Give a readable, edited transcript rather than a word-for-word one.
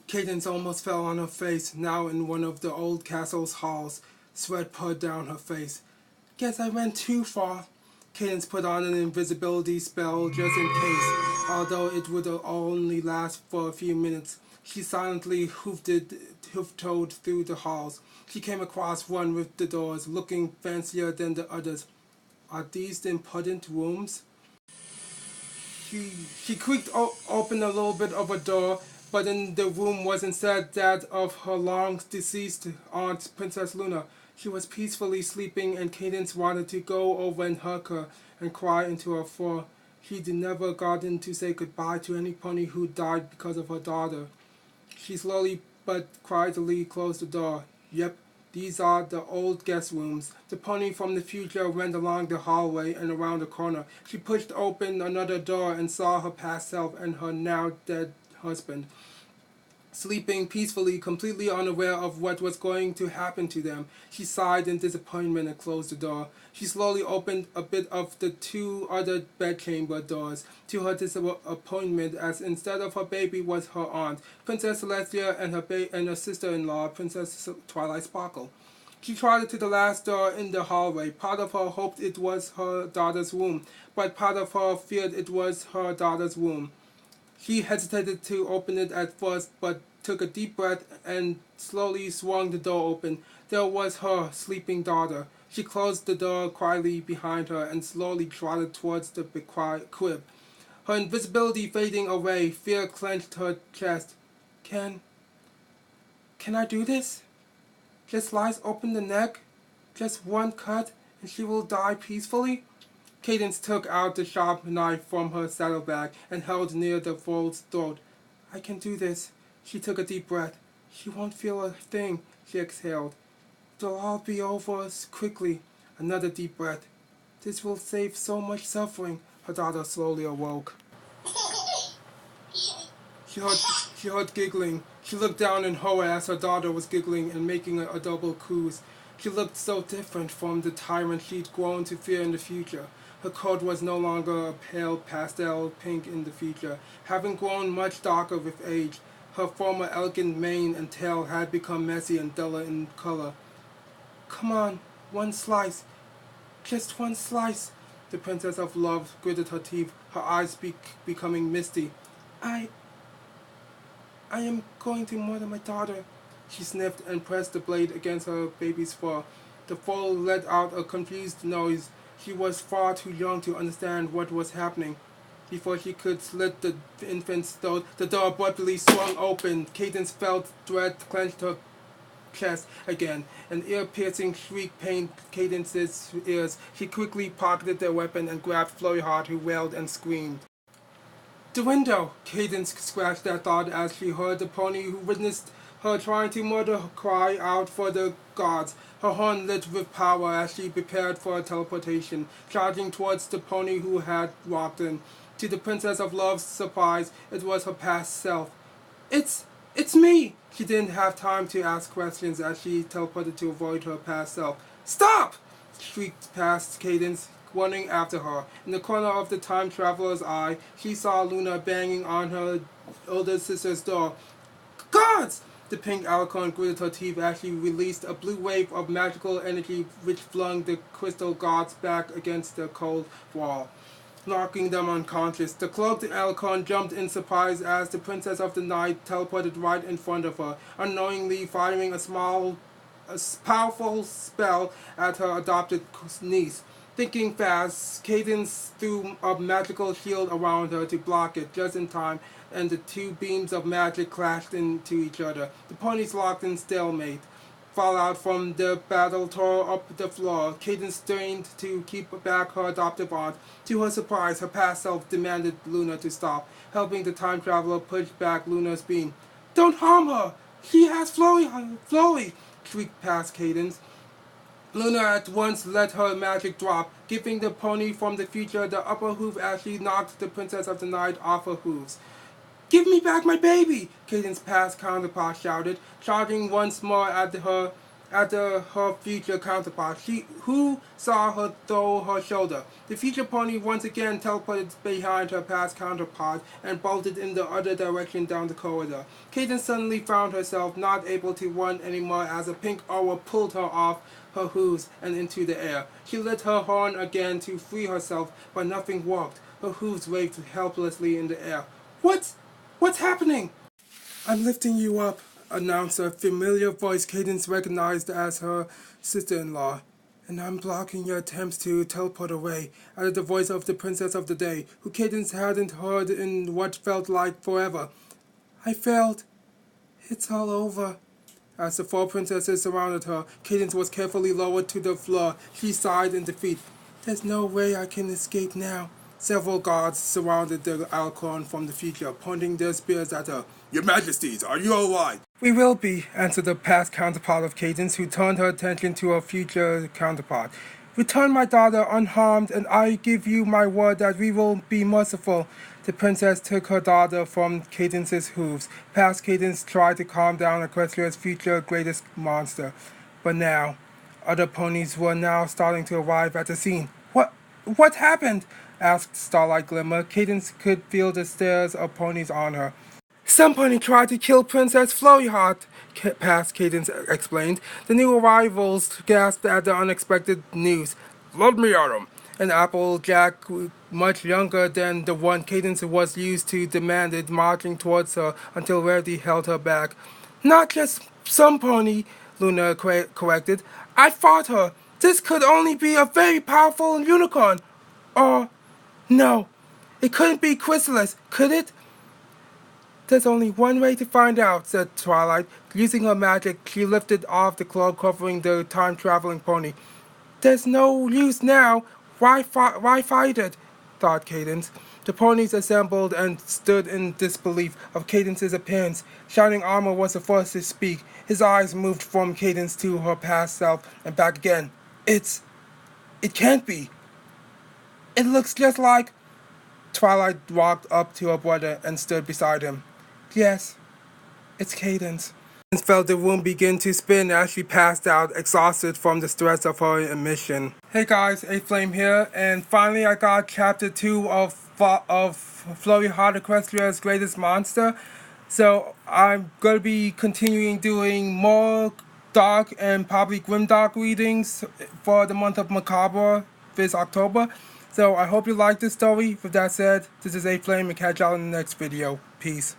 Cadence almost fell on her face, now in one of the old castle's halls. Sweat poured down her face. Guess I went too far. Cadence put on an invisibility spell just in case, although it would only last for a few minutes. She silently hoof-toed through the halls. She came across one with the doors, looking fancier than the others. Are these the important rooms? She creaked open a little bit of a door, but in the room was instead that of her long-deceased aunt, Princess Luna. She was peacefully sleeping, and Cadence wanted to go over and hug her and cry into her fur. She'd never gotten to say goodbye to any pony who died because of her daughter. She slowly but quietly closed the door. Yep, these are the old guest rooms. The pony from the future went along the hallway and around the corner. She pushed open another door and saw her past self and her now dead husband, sleeping peacefully, completely unaware of what was going to happen to them. She sighed in disappointment and closed the door. She slowly opened a bit of the two other bedchamber doors, to her disappointment, as instead of her baby was her aunt, Princess Celestia, and her sister-in-law, Princess Twilight Sparkle. She trotted to the last door in the hallway. Part of her hoped it was her daughter's room, but part of her feared it was her daughter's room. She hesitated to open it at first, but took a deep breath and slowly swung the door open. There was her sleeping daughter. She closed the door quietly behind her and slowly trotted towards the crib. Her invisibility fading away, fear clenched her chest. Can I do this? Just slice open the neck? Just one cut, and she will die peacefully? Cadence took out the sharp knife from her saddlebag and held near the foal's throat. I can do this. She took a deep breath. She won't feel a thing, she exhaled. It'll all be over quickly. Another deep breath. This will save so much suffering. Her daughter slowly awoke. She heard giggling. She looked down in horror as her daughter was giggling and making a double coos. She looked so different from the tyrant she'd grown to fear in the future. Her coat was no longer a pale pastel pink in the future, having grown much darker with age. Her former elegant mane and tail had become messy and duller in color. Come on, one slice. Just one slice. The Princess of Love gritted her teeth, her eyes becoming misty. I am going to murder my daughter. She sniffed and pressed the blade against her baby's fur. The foal let out a confused noise. She was far too young to understand what was happening. Before she could slit the infant's throat, the door abruptly swung open. Cadence felt dread clenched her chest again. An ear-piercing shriek pained Cadence's ears. She quickly pocketed the weapon and grabbed Flurry, who wailed and screamed. The window! Cadence scratched at thought as she heard the pony who witnessed her trying to murder her cry out for the guards. Her horn lit with power as she prepared for a teleportation, charging towards the pony who had walked in. To the Princess of Love's surprise, it was her past self. It's me! She didn't have time to ask questions as she teleported to avoid her past self. Stop! Shrieked past Cadence, running after her. In the corner of the time traveler's eye, she saw Luna banging on her older sister's door. Guards! The pink alicorn gritted her teeth as she released a blue wave of magical energy which flung the crystal guards back against the cold wall, knocking them unconscious. The cloaked alicorn jumped in surprise as the Princess of the Night teleported right in front of her, unknowingly firing a powerful spell at her adopted niece. Thinking fast, Cadence threw a magical shield around her to block it just in time, and the two beams of magic clashed into each other. The ponies locked in stalemate. Fallout from the battle tore up the floor. Cadence strained to keep back her adoptive aunt. To her surprise, her past self demanded Luna to stop, helping the time traveler push back Luna's beam. Don't harm her! She has Flurry! Shrieked past Cadence. Luna at once let her magic drop, giving the pony from the future the upper hoof as she knocked the Princess of the Night off her hooves. Give me back my baby! Cadence past counterpart shouted, charging once more at her at her future counterpart, who saw her throw her shoulder. The future pony once again teleported behind her past counterpart and bolted in the other direction down the corridor. Cadence suddenly found herself not able to run anymore as a pink aura pulled her off her hooves and into the air. She lit her horn again to free herself, but nothing worked. Her hooves waved helplessly in the air. What's happening? I'm lifting you up, announced a familiar voice Cadence recognized as her sister-in-law. And I'm blocking your attempts to teleport away, added the voice of the princess of the day, who Cadence hadn't heard in what felt like forever. I failed. It's all over. As the four princesses surrounded her, Cadence was carefully lowered to the floor. She sighed in defeat. There's no way I can escape now. Several guards surrounded the Alcorn from the future, pointing their spears at her. Your Majesties, are you alright? We will be, answered the past counterpart of Cadence, who turned her attention to her future counterpart. Return my daughter unharmed, and I give you my word that we will be merciful. The princess took her daughter from Cadence's hooves. Past Cadence tried to calm down Equestria's future greatest monster. But now, other ponies were now starting to arrive at the scene. What happened? Asked Starlight Glimmer. Cadence could feel the stares of ponies on her. Somebody tried to kill Princess Flurryheart, past Cadence explained. The new arrivals gasped at the unexpected news. Let me at him. An Applejack, much younger than the one Cadence was used to, demanded, marching towards her until Rarity held her back. Not just some pony, Luna corrected. I fought her. This could only be a very powerful unicorn. Or, no, it couldn't be Chrysalis, could it? There's only one way to find out, said Twilight. Using her magic, she lifted off the cloak covering the time-traveling pony. There's no use now. Why fight it? Thought Cadence. The ponies assembled and stood in disbelief of Cadence's appearance. Shining Armor was the first to speak. His eyes moved from Cadence to her past self and back again. It can't be. It looks just like... Twilight walked up to her brother and stood beside him. Yes, it's Cadence. Cadence felt the room begin to spin as she passed out, exhausted from the stress of her mission. Hey guys, A-Flame here, and finally I got chapter 2 of Flurry Heart Equestria's Greatest Monster. So I'm going to be continuing doing more dark and probably grimdark readings for the month of Macabre this October. So I hope you like this story. With that said, this is A-Flame and catch y'all in the next video. Peace.